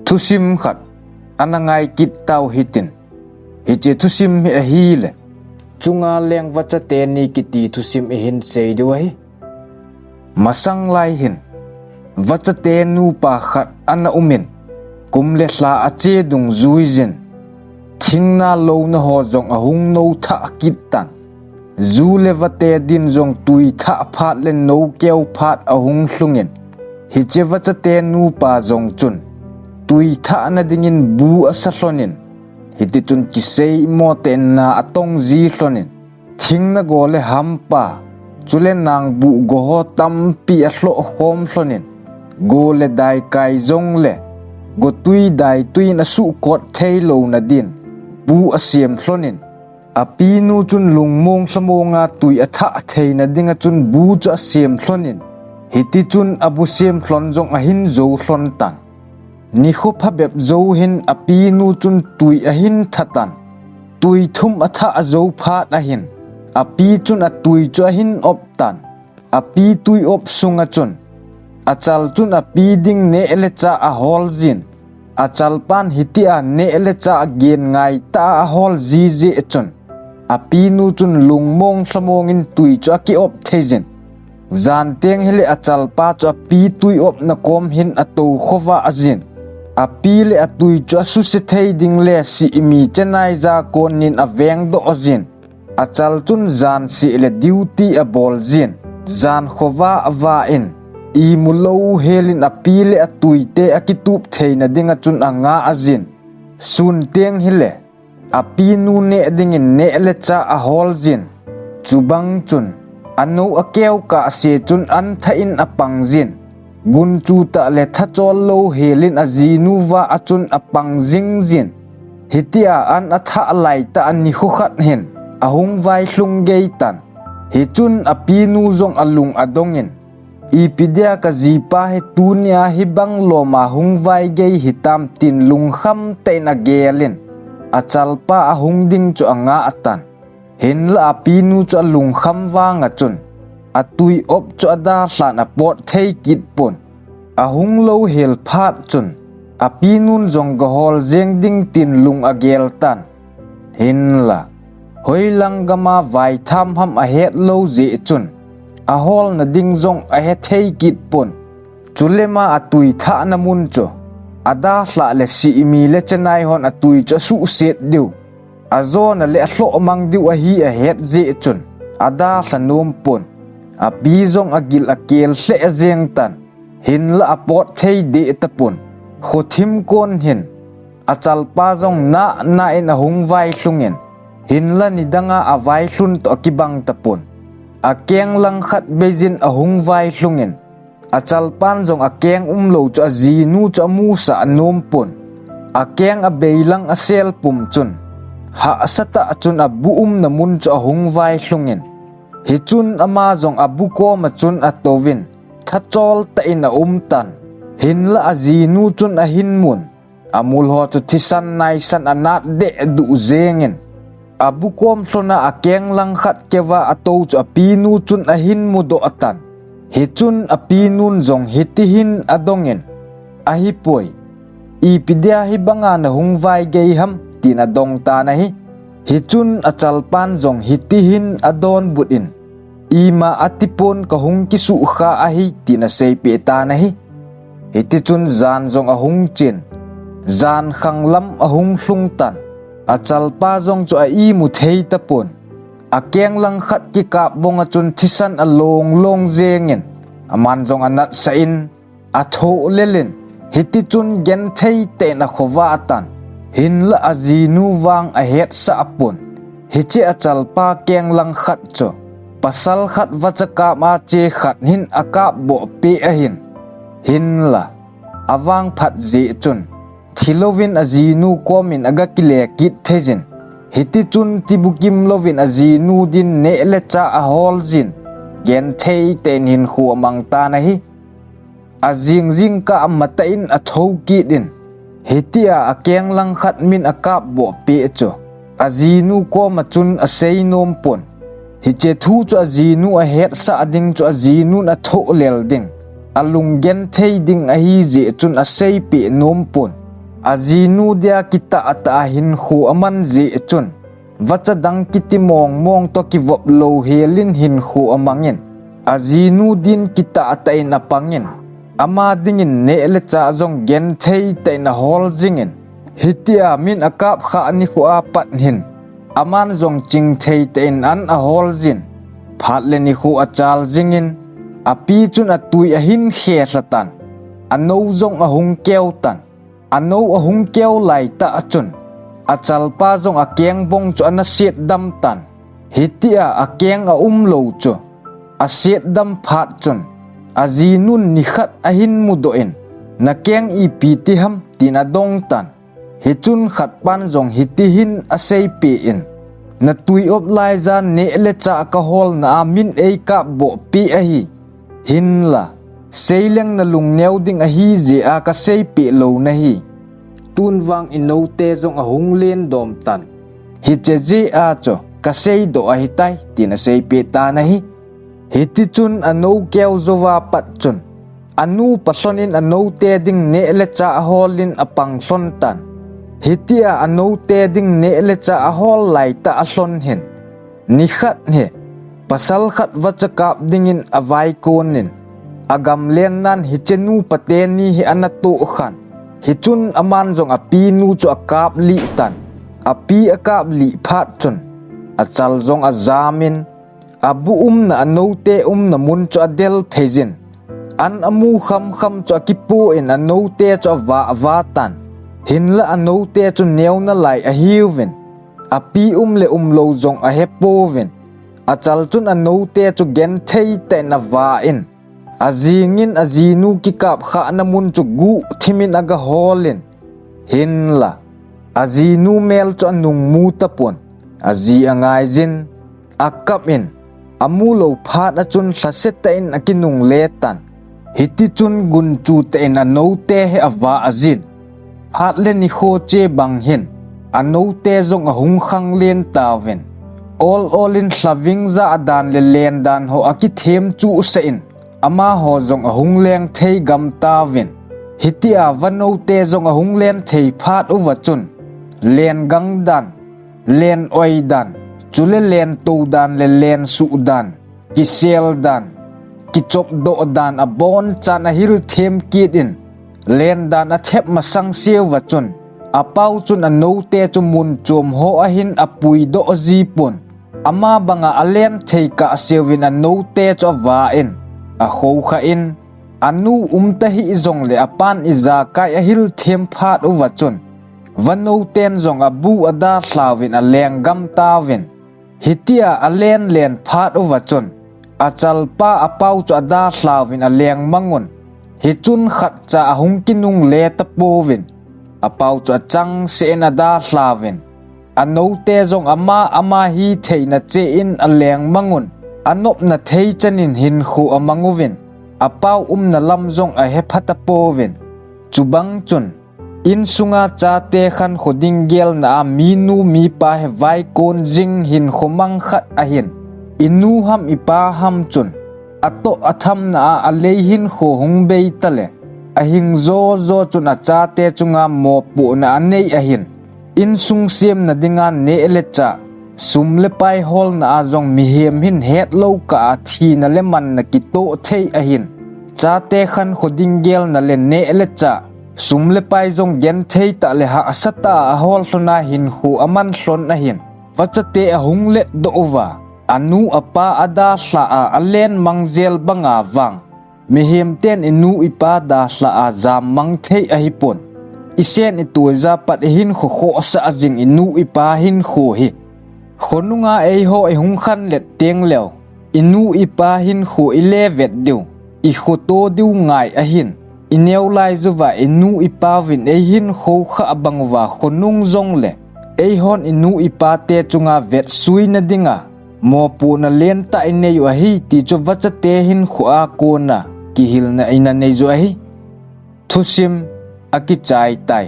THUSIM khat anangai kit tau hitin hiche THUSIM hi hi le Chunga Leng Vacha Teni kiti THUSIM hin sei duai masang lai hin Vacha Tenu pa khat ana umin kumle hla ache dung zuizin thingna lo na ho zong ahung no tha kitan zu le vate din zong tui tha phat le no keu phat ahung hlungin hiche Vacha Tenu pa zong chun tui tha na dingin bu asahlonin hiti chun kisei mo ten na atong zi hlonin thingna gole hampa chule nang bu go tam pi ahlo khom hlonin gole dai kai zong le go tui dai tui na su kot thei lo na din bu asiam hlonin api nu chun lungmong hlomonga tui atha thei na dinga chun bu cha asiam hlonin hiti chun abu siam hlon zong a hin zo hlon tan ni khup habep zo hin api nu chun tui a hin thatan tui thum atha a zo phat a hin api chun a tui cho hin op tan api tui op sunga chun achal chun api ding ne ele cha a hol zin achal pan hitia ne ele cha gen ngai ta a hol zi je chun api nu chun lungmong hlamongin tui cho ki op thejin zan teng hele achal pa cho api tui op na kom hin ato khowa azin api le atui cho su se thei ding le si mi chenai za kon nin aveng do ozin achal chun zan si le duty a bol zin zan khowa awa in I mulo helin api le atui te akitup thei na dinga chun anga azin sun teng hile api nu ne dingin ne le cha a hol zin chubang chun anu akeu ka se chun an tha in apang zin gun chu ta le tha chol lo helin azinu wa achun apang jing zin hitia an atha lai ta an ni khu khat hen ahung vai hlung gei tan hi chun api nu zong alung adongin ipidia ka zipa he tunia hi bang loma hung vai gei hitam tin lung kham te na gelin achalpa ahung ding chu anga atan hin la api nu chu lung kham wanga chun atui op chu ada hlan a pot thei kit pon ahung lo hel phat chun api nun zong go hol jeng ding tin lung agel tan hin la hoilang gama vai tham ham a het lo je chun a hol na ding zong a he thei kit pon chulema atui tha na mun cho ada hla le si mi le chenai hon atui cho su set diu azona le hlo mang diu a hi a het je chun ada hlanum pon a pi zong agil akel hle azeng tan hin la apot thei de ta pon khothim kon hin achal pa zong na in a hung vai hlungen hin la nidanga a vai hlun to kibang ta pon a keng lang khat bezin a hung vai hlungen achal pan zong a keng lo cho a zi nu cho mu sa anom pon a keng a beilang a sel pum chun ha sata chun a bu na mun cho a hung vai hlungen hi chun ama zong a bu ko ma chun a tovin tha chol ta in a tan hin la a zi nu chun a hin mun amul ho cho thisan nai san anat de du zengin abu kom hlona a keng lang khat kewa ato chu api nu chun a hin mu do atan hi chun api nun zong hiti hin adongin a hi poi ipidia hi banga na hung vai gei ham tin adong ta na hi chun achal pan zong hiti hin adon butin ima atipon ka hung kisu kha a hi tin a sei pe ta na hiti chun zan zong a hung chin zan khang lam a hung hlung tan achal pa zong cho ai mu thei ta pon a keng lang khat ki kap bonga chun thisan a long zengin aman zong anat sa in a tho lelin hiti chun gen thei te na khowa tan hin la azinu wang a het sa apon hichi achal pa keng lang khat cho pasal khat vacha ka ma che khat hin aka bo pe a hin la awang phat je chun thilovin azinu komin aga kile kit thejin hiti chun tibukim lovin azinu din ne le cha a hol jin gen thei ten hin khu amang ta na hi azing jing ka matain a tho ki din hitia a keng lang khat min aka bo pe cho azinu ko ma chun a sei nom pon hi che thu cho azinu a het sa ding cho azinu na tho lel ding alung gen thei ding a hi je chun a sei pe nom pon azinu dia kita ata hin khu aman zi chun vacha dang kiti mong to ki vop lo helin hin khu amangin azinu din kita ata in apangin ama dingin ne le cha zong gen thei te na hol jingin hitia min akap kha ni khu apat hin aman zong ching thei te in an a hol jin phat le ni khu achal jingin api chun atui a hin khe satan ano zong a hung keu tan ano a hung keu lai ta achun achal pa zong a keng bong chu an siet dam tan hitia a keng a lo chu a siet dam phat chun azinun ni khat a hin mudoin na keng i pi ti ham tina dong tan hi chun khat pan zong hi ti hin a sei pi in na tui op lai za ne le cha ka hol na min ei ka bo pi a hi hin la seileng na lung neu ding a hi je a ka sei pi lo na hi tun wang in no te zong a hung len dom tan hi che je a cho ka sei do a hi tai tina sei pi ta na hi hiti chun ano keu zowa pat chun anu pasonin ano te ding ne le cha holin apang son tan hitia ano te ding ne le cha hol lai ta ason hin ni khat he pasal khat vacha kap dingin avai konin agam len nan hichenu pateni hi anato khan hichun aman zong api nu chu akap li tan api akap li phat chun achal zong azamin abu na anote na mun cho adel phejin an amu kham cho kipu in anote cho va tan hin la anote cho neu na lai a hiwin api le lo zong a hepovin achal chun anote cho gen thei te na va in azingin azinu ki kap kha na mun cho gu thimin aga holin hin la azinu mel cho nung mu tapon azi angai jin akap in amulo phat achun thlaset ta in akinung letan hiti chun gun chu te in anote he awa azin phat le ni kho che bang hin anote zong a hung khang len tawen all in hlaving za adan le len dan ho akithem chu se in ama ho zong a hung leng thei gam tawen hiti a vano te zong a hung len thei phat u wachun len gang dan len oi dan chule len to dan le len su dan ki sel dan ki chop do dan a bon chan a hil them kit in len dan a thep ma sang siêu wa chun a pau chun a no te chu mun chom ho a hin a pui do ji pon ama banga a len thei ka siwin a no te chu wa in a kho kha in anu ta hi zong le apan iza kai a hil them phat u wa chun vano ten zong a bu ada thlawin a leng gam tawin hitia a len phat over chun achal pa apau chu ada thlawin a leng mangun hi chun khat cha hung kinung le tapovin apau chu chang se na da thlawin ano te zong ama hi theina che in a leng mangun anop na thei chanin hin khu amanguvin apau na lam zong a he phatapovin chubang chun in sunga cha te khan khoding gel na minu mi pa he vai kon jing hin khomang khat a hin inu ham ipa ham chun ato atham na a le hin kho hung bei tale a hing zo chun a cha te chunga mo pu na nei a hin in sung siam na dinga ne le cha sum le pai hol na azong mi hem hin het lo ka thi na le man na ki to thei a hin cha te khan khoding gel na le ne le cha sum le pai zong gen thei ta le ha asata hol hlona hin khu aman hlon na hin wachate a hung le do wa anu apa ada hla a alen mangzel banga wang mi hem ten inu ipa da hla a zam mang thei a hipon isen ituza pat hin kho kho sa ajing inu ipa hin kho hi khonunga ei ho e hung khan let teng lew inu ipa hin kho ile vet diu I kho to diu ngai a hin ineu lai zuwa inu ipa vin ei hin kho kha abangwa khonung zong le ei hon inu ipa te chunga vet sui na dinga mo pu na len ta ine yu hi ti chu wacha te hin kho a ko na ki hil na ina nei zo hi thusim aki chai tai